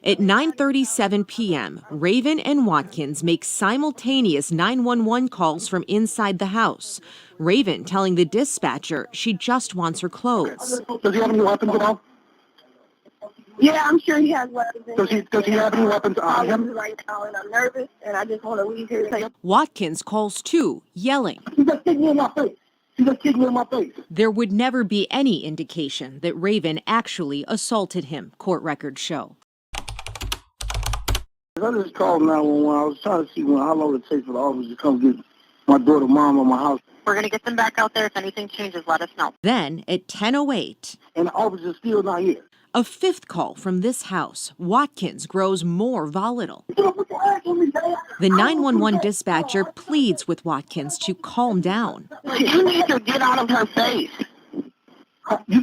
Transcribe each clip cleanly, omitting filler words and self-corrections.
At 9:37 p.m., Raven and Watkins make simultaneous 911 calls from inside the house. Raven telling the dispatcher she just wants her clothes. Does he have any weapons at all? Yeah, I'm sure he has weapons. Does he have any weapons on him? Right now, and I'm nervous, and I just want to leave here. Watkins calls too, yelling. He just kicked me in my face. He just kicked me in my face. There would never be any indication that Raven actually assaulted him, court records show. I just called 911. I was trying to see how long it takes for the officers to come get my daughter, mom, on my house. We're going to get them back out there. If anything changes, let us know. Then, at 10:08, And the officer's still not here. a fifth call from this house, Watkins grows more volatile. The 911 dispatcher pleads with Watkins to calm down. You need to get out of her face.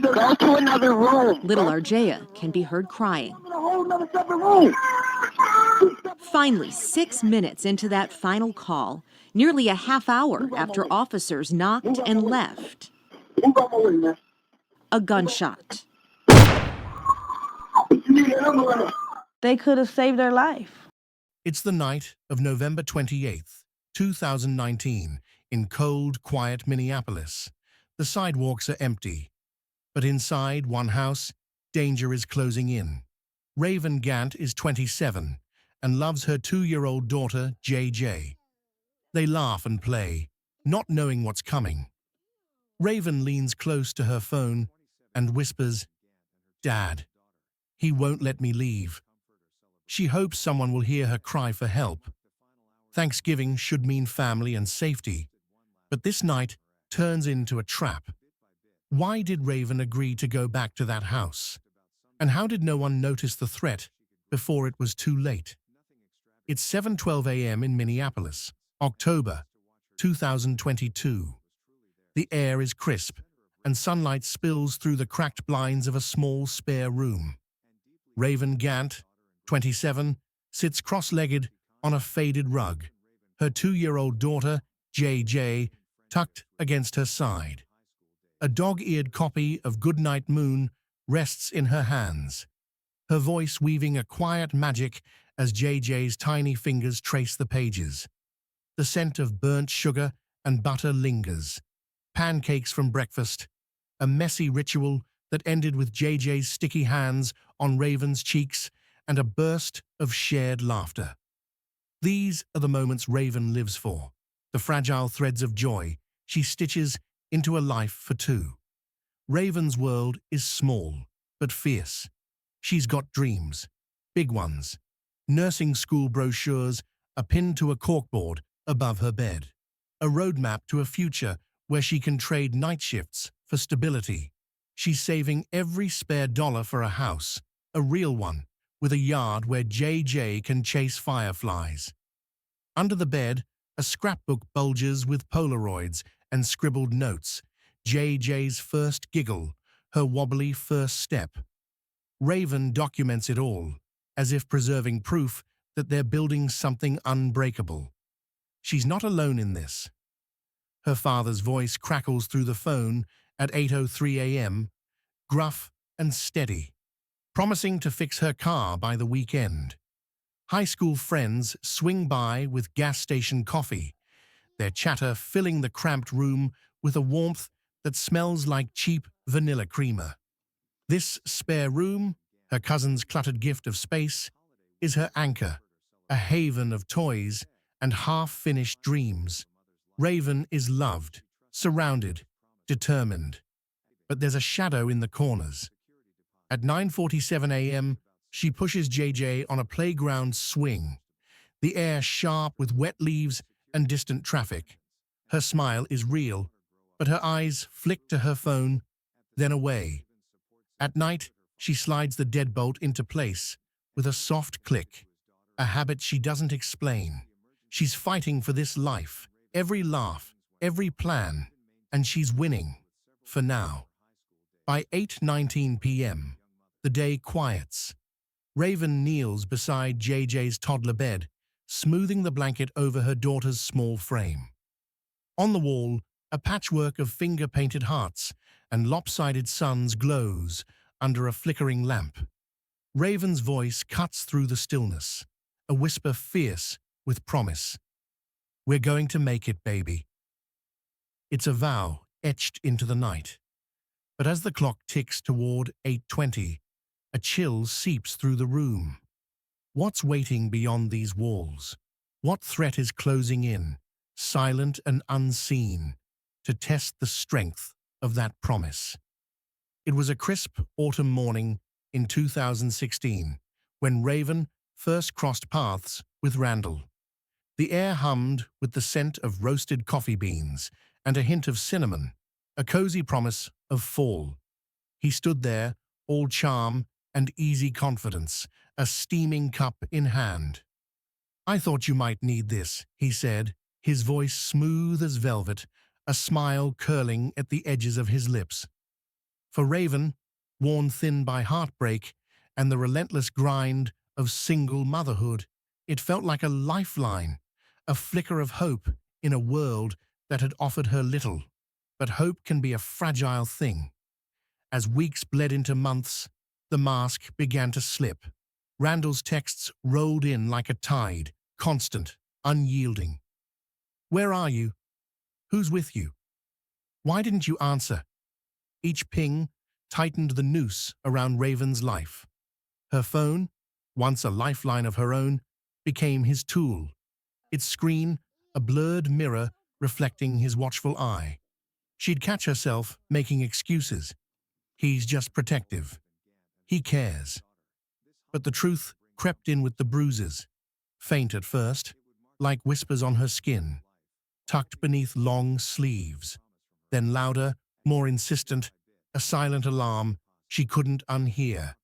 Go to another room. Little Arjaya can be heard crying. I'm in a whole nother separate room. Finally, 6 minutes into that final call, nearly a half hour after officers knocked and left, Move out my way, man. a gunshot. You need an ambulance. They could have saved their life. It's the night of November 28th, 2019, in cold, quiet Minneapolis. The sidewalks are empty, but inside one house, danger is closing in. Raven Gant is 27 and loves her 2-year-old daughter, JJ. They laugh and play, not knowing what's coming. Raven leans close to her phone and whispers, "Dad, he won't let me leave." She hopes someone will hear her cry for help. Thanksgiving should mean family and safety, but this night turns into a trap. Why did Raven agree to go back to that house? And how did no one notice the threat before it was too late? It's 7:12 a.m. in Minneapolis, October 2022. The air is crisp, and sunlight spills through the cracked blinds of a small spare room. Raven Gant, 27, sits cross-legged on a faded rug, her 2-year-old daughter, JJ, tucked against her side. A dog-eared copy of Goodnight Moon rests in her hands, her voice weaving a quiet magic as JJ's tiny fingers trace the pages. The scent of burnt sugar and butter lingers. Pancakes from breakfast, a messy ritual that ended with JJ's sticky hands on Raven's cheeks and a burst of shared laughter. These are the moments Raven lives for, the fragile threads of joy she stitches into a life for two. Raven's world is small, but fierce. She's got dreams, big ones. Nursing school brochures are pinned to a corkboard above her bed. A roadmap to a future where she can trade night shifts for stability. She's saving every spare dollar for a house, a real one, with a yard where JJ can chase fireflies. Under the bed, a scrapbook bulges with Polaroids and scribbled notes. JJ's first giggle, her wobbly first step. Raven documents it all, as if preserving proof that they're building something unbreakable. She's not alone in this. Her father's voice crackles through the phone at 8:03 a.m., gruff and steady, promising to fix her car by the weekend. High school friends swing by with gas station coffee, their chatter filling the cramped room with a warmth that smells like cheap vanilla creamer. This spare room, her cousin's cluttered gift of space, is her anchor, a haven of toys and half-finished dreams. Raven is loved, surrounded, determined. But there's a shadow in the corners. At 9:47 a.m., she pushes JJ on a playground swing, the air sharp with wet leaves and distant traffic. Her smile is real, but her eyes flick to her phone, then away. At night, she slides the deadbolt into place with a soft click, a habit she doesn't explain. She's fighting for this life, every laugh, every plan, and she's winning, for now. By 8:19 p.m., the day quiets. Raven kneels beside JJ's toddler bed, smoothing the blanket over her daughter's small frame. On the wall, a patchwork of finger-painted hearts and lopsided suns glows under a flickering lamp. Raven's voice cuts through the stillness, a whisper fierce with promise. "We're going to make it, baby." It's a vow etched into the night. But as the clock ticks toward 8:20, a chill seeps through the room. What's waiting beyond these walls? What threat is closing in, silent and unseen, to test the strength of that promise? It was a crisp autumn morning in 2016 when Raven first crossed paths with Randall. The air hummed with the scent of roasted coffee beans and a hint of cinnamon, a cozy promise of fall. He stood there, all charm and easy confidence, a steaming cup in hand. "I thought you might need this," he said, his voice smooth as velvet, a smile curling at the edges of his lips. For Raven, worn thin by heartbreak and the relentless grind of single motherhood, it felt like a lifeline, a flicker of hope in a world that had offered her little. But hope can be a fragile thing. As weeks bled into months, the mask began to slip. Randall's texts rolled in like a tide, constant, unyielding. "Where are you? Who's with you? Why didn't you answer?" Each ping tightened the noose around Raven's life. Her phone, once a lifeline of her own, became his tool, its screen a blurred mirror reflecting his watchful eye. She'd catch herself making excuses. He's just protective. He cares. But the truth crept in with the bruises, faint at first, like whispers on her skin, tucked beneath long sleeves, then louder, more insistent, a silent alarm she couldn't unhear.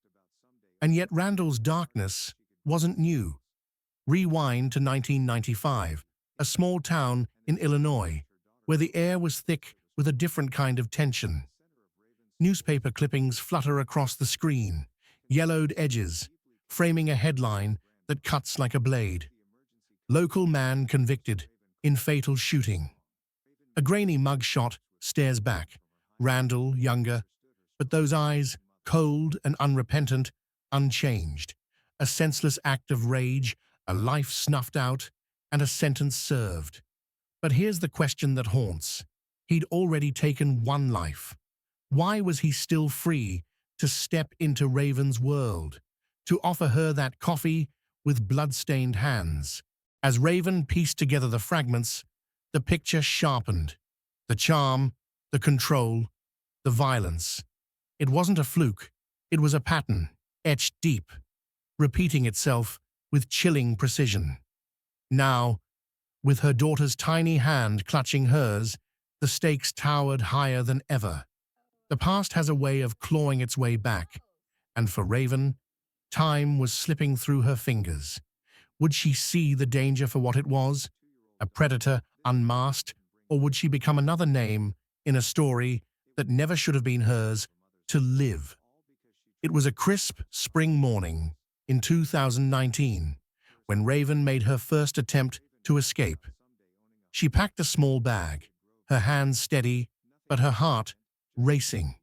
And yet Randall's darkness wasn't new. Rewind to 1995, a small town in Illinois, where the air was thick with a different kind of tension. Newspaper clippings flutter across the screen, yellowed edges, framing a headline that cuts like a blade. "Local man convicted in fatal shooting." A grainy mugshot stares back, Randall younger, but those eyes, cold and unrepentant, unchanged. A senseless act of rage, a life snuffed out, and a sentence served. But here's the question that haunts. He'd already taken one life. Why was he still free to step into Raven's world, to offer her that coffee with blood-stained hands? As Raven pieced together the fragments, the picture sharpened. The charm, the control, the violence. It wasn't a fluke. It was a pattern, etched deep, repeating itself with chilling precision. Now, with her daughter's tiny hand clutching hers, the stakes towered higher than ever. The past has a way of clawing its way back, and for Raven, time was slipping through her fingers. Would she see the danger for what it was? A predator unmasked, or would she become another name in a story that never should have been hers to live? It was a crisp spring morning in 2019 when Raven made her first attempt to escape. She packed a small bag, her hands steady, but her heart racing.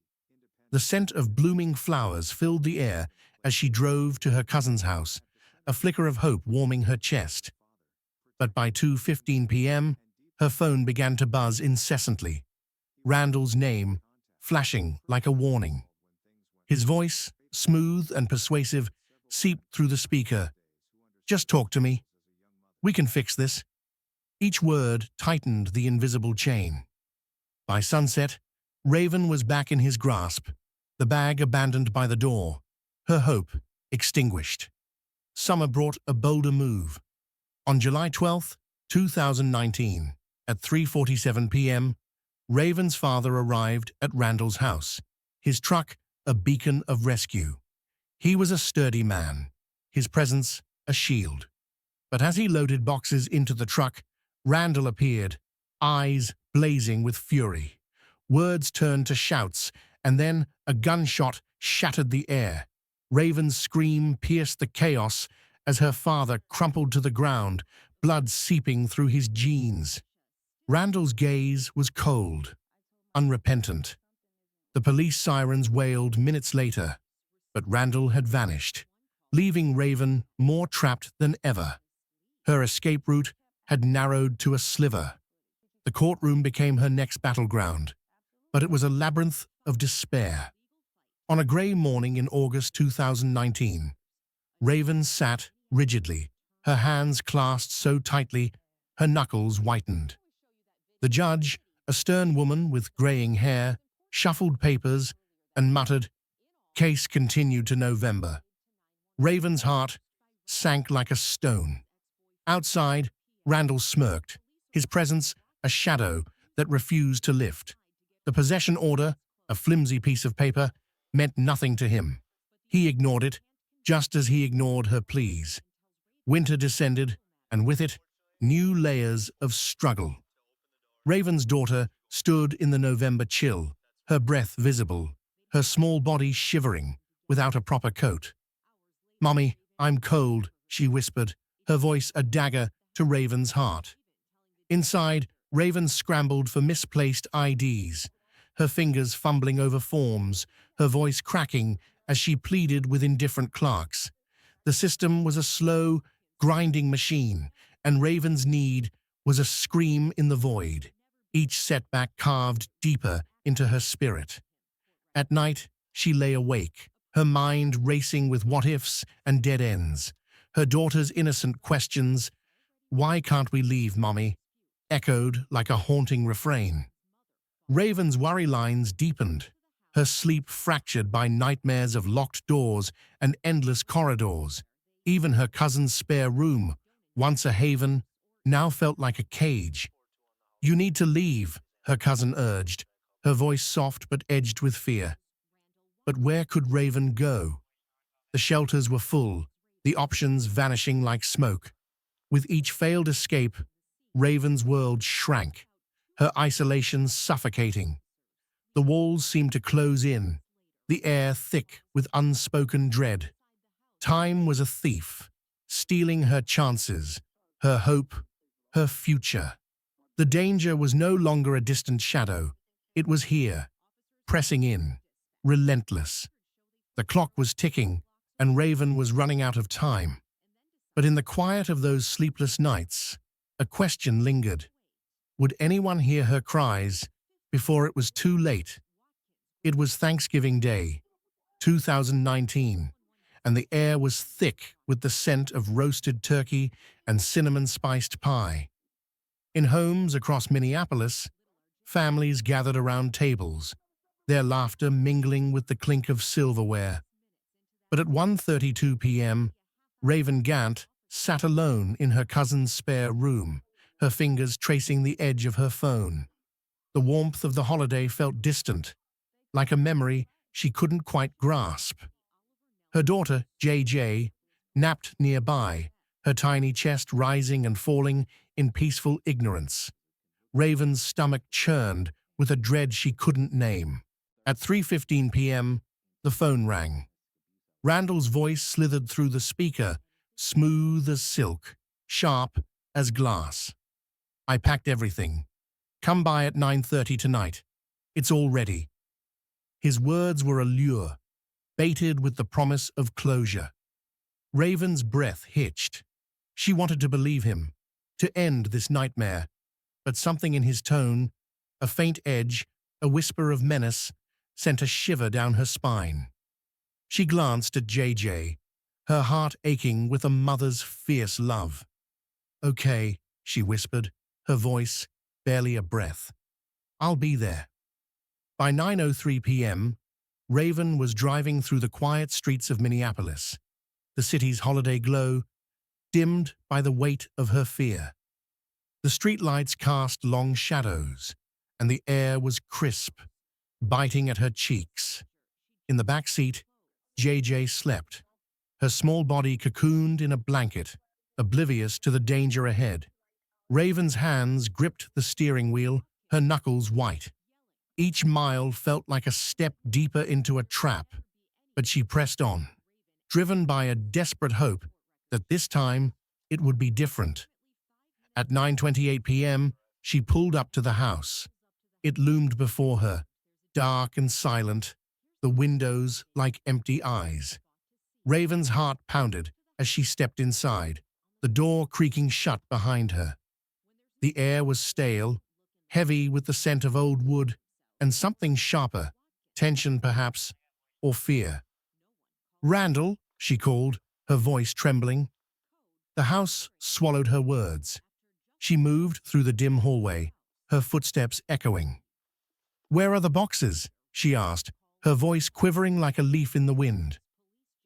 The scent of blooming flowers filled the air as she drove to her cousin's house, a flicker of hope warming her chest. But by 2:15 p.m., her phone began to buzz incessantly, Randall's name flashing like a warning. His voice, smooth and persuasive, seeped through the speaker. "Just talk to me. We can fix this." Each word tightened the invisible chain. By sunset, Raven was back in his grasp, the bag abandoned by the door, her hope extinguished. Summer brought a bolder move. On July 12, 2019, at 3:47 p.m., Raven's father arrived at Randall's house, his truck a beacon of rescue. He was a sturdy man, his presence a shield. But as he loaded boxes into the truck, Randall appeared, eyes blazing with fury. Words turned to shouts, and then a gunshot shattered the air. Raven's scream pierced the chaos as her father crumpled to the ground, blood seeping through his jeans. Randall's gaze was cold, unrepentant. The police sirens wailed minutes later, but Randall had vanished. leaving Raven more trapped than ever. Her escape route had narrowed to a sliver. The courtroom became her next battleground, but it was a labyrinth of despair. On a grey morning in August 2019, Raven sat rigidly, her hands clasped so tightly her knuckles whitened. The judge, a stern woman with greying hair, shuffled papers and muttered, "Case continued to November." Raven's heart sank like a stone. Outside, Randall smirked, his presence a shadow that refused to lift. The possession order, a flimsy piece of paper, meant nothing to him. He ignored it, just as he ignored her pleas. Winter descended, and with it, new layers of struggle. Raven's daughter stood in the November chill, her breath visible, her small body shivering without a proper coat. "Mommy, I'm cold," she whispered, her voice a dagger to Raven's heart. Inside, Raven scrambled for misplaced IDs, her fingers fumbling over forms, her voice cracking as she pleaded with indifferent clerks. The system was a slow, grinding machine, and Raven's need was a scream in the void, each setback carved deeper into her spirit. At night, she lay awake, her mind racing with what-ifs and dead ends. Her daughter's innocent questions, "Why can't we leave, Mommy?" echoed like a haunting refrain. Raven's worry lines deepened, her sleep fractured by nightmares of locked doors and endless corridors. Even her cousin's spare room, once a haven, now felt like a cage. "You need to leave," her cousin urged, her voice soft but edged with fear. But where could Raven go? The shelters were full, the options vanishing like smoke. With each failed escape, Raven's world shrank, her isolation suffocating. The walls seemed to close in, the air thick with unspoken dread. Time was a thief, stealing her chances, her hope, her future. The danger was no longer a distant shadow. It was here, pressing in, relentless. The clock was ticking, and Raven was running out of time. But in the quiet of those sleepless nights, a question lingered. Would anyone hear her cries before it was too late? It was Thanksgiving Day, 2019, and the air was thick with the scent of roasted turkey and cinnamon-spiced pie. In homes across Minneapolis, families gathered around tables, their laughter mingling with the clink of silverware. But at 1:32 p.m., Raven Gant sat alone in her cousin's spare room, her fingers tracing the edge of her phone. The warmth of the holiday felt distant, like a memory she couldn't quite grasp. Her daughter, JJ, napped nearby, her tiny chest rising and falling in peaceful ignorance. Raven's stomach churned with a dread she couldn't name. At 3:15 p.m., the phone rang. Randall's voice slithered through the speaker, smooth as silk, sharp as glass. "I packed everything. Come by at 9:30 tonight. It's all ready." His words were a lure, baited with the promise of closure. Raven's breath hitched. She wanted to believe him, to end this nightmare, but something in his tone, a faint edge, a whisper of menace, sent a shiver down her spine. She glanced at JJ, her heart aching with a mother's fierce love. "Okay," she whispered, her voice barely a breath. "I'll be there." By 9:03 p.m., Raven was driving through the quiet streets of Minneapolis, the city's holiday glow dimmed by the weight of her fear. The streetlights cast long shadows, and the air was crisp, biting at her cheeks. In the back seat, JJ slept, her small body cocooned in a blanket, oblivious to the danger ahead. Raven's hands gripped the steering wheel, her knuckles white. Each mile felt like a step deeper into a trap, but she pressed on, driven by a desperate hope that this time it would be different. At 9:28 p.m., she pulled up to the house. It loomed before her, dark and silent, the windows like empty eyes. Raven's heart pounded as she stepped inside, the door creaking shut behind her. The air was stale, heavy with the scent of old wood, and something sharper, tension perhaps, or fear. "Randall," she called, her voice trembling. The house swallowed her words. She moved through the dim hallway, her footsteps echoing. "Where are the boxes?" she asked, her voice quivering like a leaf in the wind.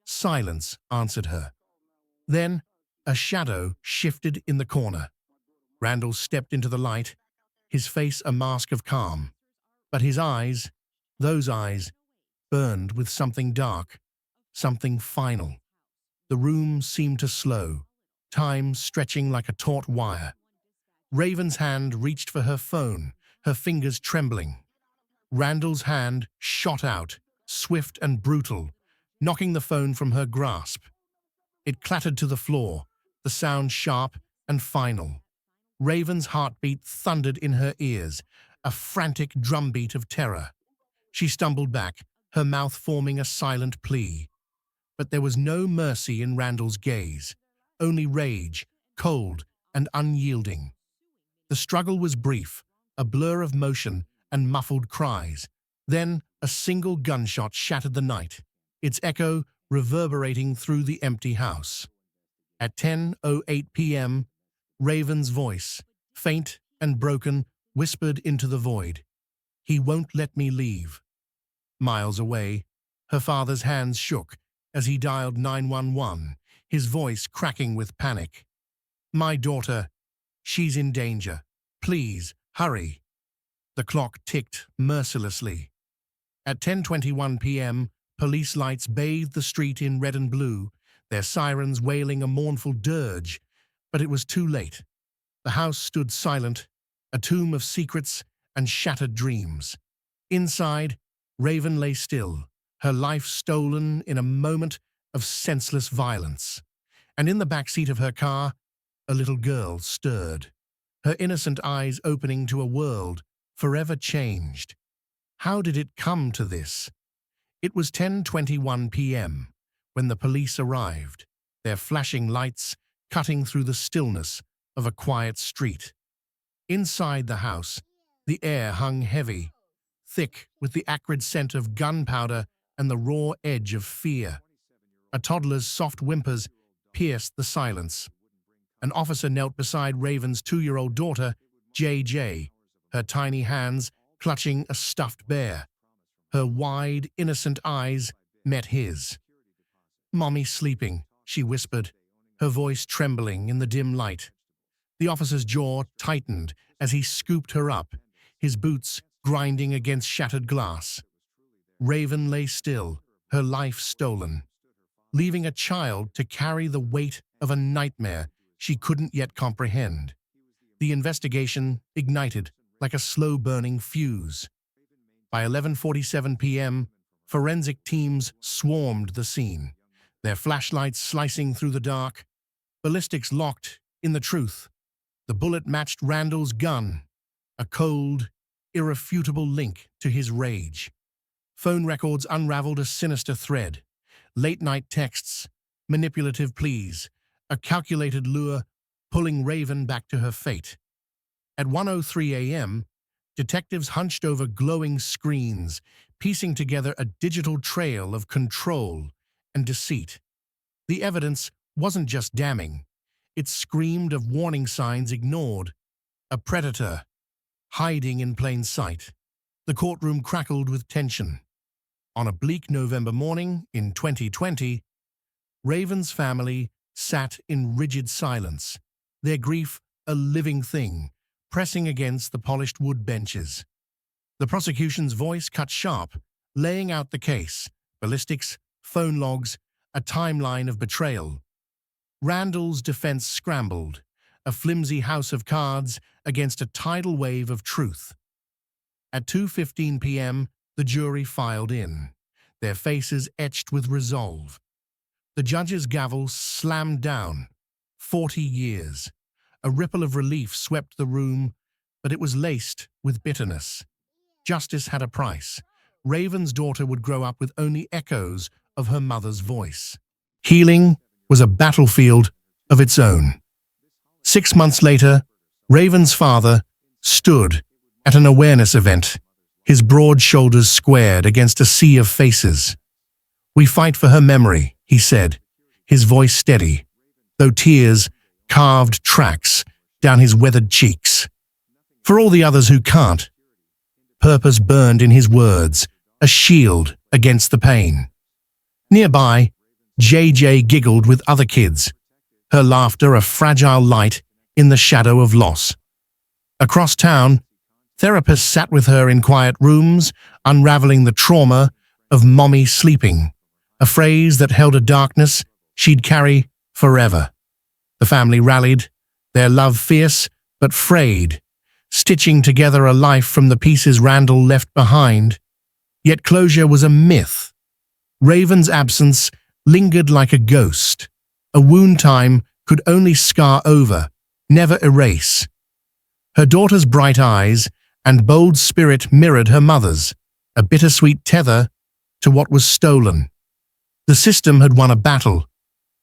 Silence answered her. Then a shadow shifted in the corner. Randall stepped into the light, his face a mask of calm. But his eyes, those eyes, burned with something dark, something final. The room seemed to slow, time stretching like a taut wire. Raven's hand reached for her phone, her fingers trembling. Randall's hand shot out, swift and brutal, knocking the phone from her grasp. It clattered to the floor, the sound sharp and final. Raven's heartbeat thundered in her ears, a frantic drumbeat of terror. She stumbled back, her mouth forming a silent plea. But there was no mercy in Randall's gaze, only rage, cold and unyielding. The struggle was brief, a blur of motion and muffled cries. Then a single gunshot shattered the night, its echo reverberating through the empty house. At 10:08 p.m., Raven's voice, faint and broken, whispered into the void. "He won't let me leave." Miles away, her father's hands shook as he dialed 911, his voice cracking with panic. "My daughter, she's in danger. Please, hurry." The clock ticked mercilessly. At 10:21 p.m., police lights bathed the street in red and blue, their sirens wailing a mournful dirge. But it was too late. The house stood silent, a tomb of secrets and shattered dreams. Inside, Raven lay still, her life stolen in a moment of senseless violence. And in the back seat of her car, a little girl stirred, her innocent eyes opening to a world forever changed. How did it come to this? It was 10:21 p.m. when the police arrived, their flashing lights cutting through the stillness of a quiet street. Inside the house, the air hung heavy, thick with the acrid scent of gunpowder and the raw edge of fear. A toddler's soft whimpers pierced the silence. An officer knelt beside Raven's 2-year-old daughter, JJ, her tiny hands clutching a stuffed bear. Her wide, innocent eyes met his. "Mommy's sleeping," she whispered, her voice trembling in the dim light. The officer's jaw tightened as he scooped her up, his boots grinding against shattered glass. Raven lay still, her life stolen, leaving a child to carry the weight of a nightmare she couldn't yet comprehend. The investigation ignited like a slow-burning fuse. By 11:47 p.m., forensic teams swarmed the scene, their flashlights slicing through the dark. Ballistics locked in the truth. The bullet matched Randall's gun, a cold, irrefutable link to his rage. Phone records unraveled a sinister thread. Late-night texts, manipulative pleas, a calculated lure pulling Raven back to her fate. At 1:03 a.m., detectives hunched over glowing screens, piecing together a digital trail of control and deceit. The evidence wasn't just damning. It screamed of warning signs ignored. A predator, hiding in plain sight. The courtroom crackled with tension. On a bleak November morning in 2020, Raven's family sat in rigid silence, their grief a living thing, pressing against the polished wood benches. The prosecution's voice cut sharp, laying out the case, ballistics, phone logs, a timeline of betrayal. Randall's defense scrambled, a flimsy house of cards against a tidal wave of truth. At 2:15 p.m., the jury filed in, their faces etched with resolve. The judge's gavel slammed down. 40 years. A ripple of relief swept the room, but it was laced with bitterness. Justice had a price. Raven's daughter would grow up with only echoes of her mother's voice. Healing was a battlefield of its own. 6 months later, Raven's father stood at an awareness event, his broad shoulders squared against a sea of faces. "We fight for her memory," he said, his voice steady, though tears carved tracks down his weathered cheeks. "For all the others who can't." Purpose burned in his words, a shield against the pain. Nearby, JJ giggled with other kids, her laughter a fragile light in the shadow of loss. Across town, therapists sat with her in quiet rooms, unraveling the trauma of mommy sleeping, a phrase that held a darkness she'd carry forever. The family rallied, their love fierce but frayed, stitching together a life from the pieces Randall left behind. Yet closure was a myth. Raven's absence lingered like a ghost, a wound time could only scar over, never erase. Her daughter's bright eyes and bold spirit mirrored her mother's, a bittersweet tether to what was stolen. The system had won a battle,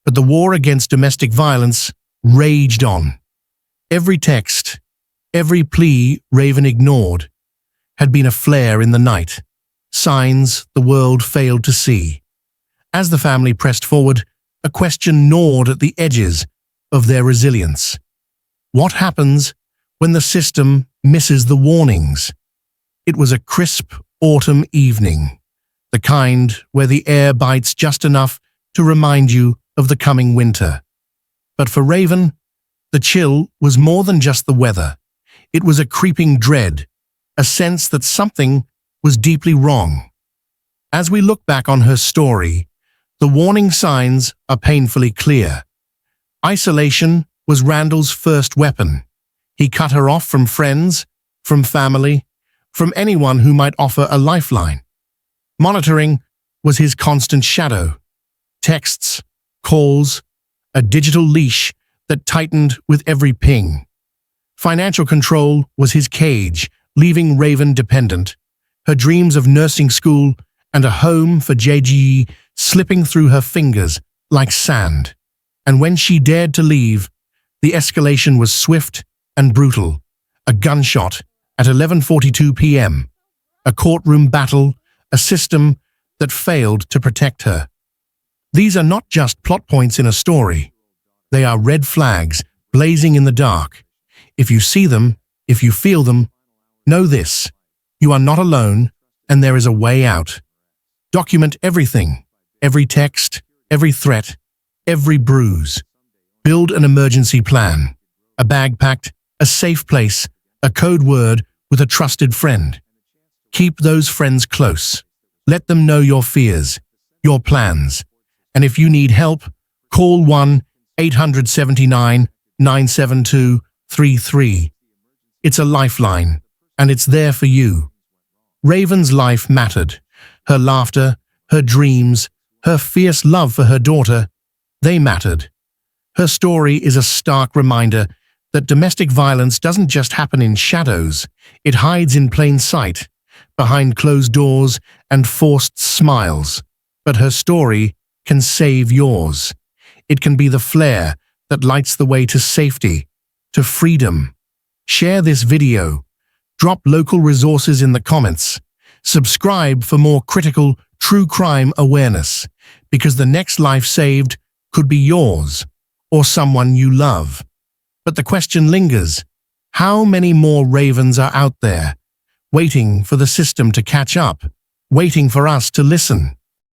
but the war against domestic violence raged on. Every text, every plea Raven ignored, had been a flare in the night, signs the world failed to see. As the family pressed forward, a question gnawed at the edges of their resilience. What happens when the system misses the warnings? It was a crisp autumn evening, the kind where the air bites just enough to remind you of the coming winter. But for Raven, the chill was more than just the weather. It was a creeping dread, a sense that something was deeply wrong. As we look back on her story, the warning signs are painfully clear. Isolation was Randall's first weapon. He cut her off from friends, from family, from anyone who might offer a lifeline. Monitoring was his constant shadow. Texts, calls, a digital leash that tightened with every ping. Financial control was his cage, leaving Raven dependent. Her dreams of nursing school and a home for JG slipping through her fingers like sand. And when she dared to leave, the escalation was swift and brutal. A gunshot at 11:42 p.m. A courtroom battle, a system that failed to protect her. These are not just plot points in a story. They are red flags blazing in the dark. If you see them, if you feel them, know this: you are not alone, and there is a way out. Document everything, every text, every threat, every bruise. Build an emergency plan, a bag packed, a safe place, a code word with a trusted friend. Keep those friends close. Let them know your fears, your plans. And if you need help, call 1-879-972-33. It's a lifeline, and it's there for you. Raven's life mattered. Her laughter, her dreams, her fierce love for her daughter, they mattered. Her story is a stark reminder that domestic violence doesn't just happen in shadows. It hides in plain sight, behind closed doors and forced smiles. But her story can save yours. It can be the flare that lights the way to safety, to freedom. Share this video. Drop local resources in the comments. Subscribe for more critical, true crime awareness, because the next life saved could be yours or someone you love. But the question lingers: how many more Ravens are out there, waiting for the system to catch up, waiting for us to listen?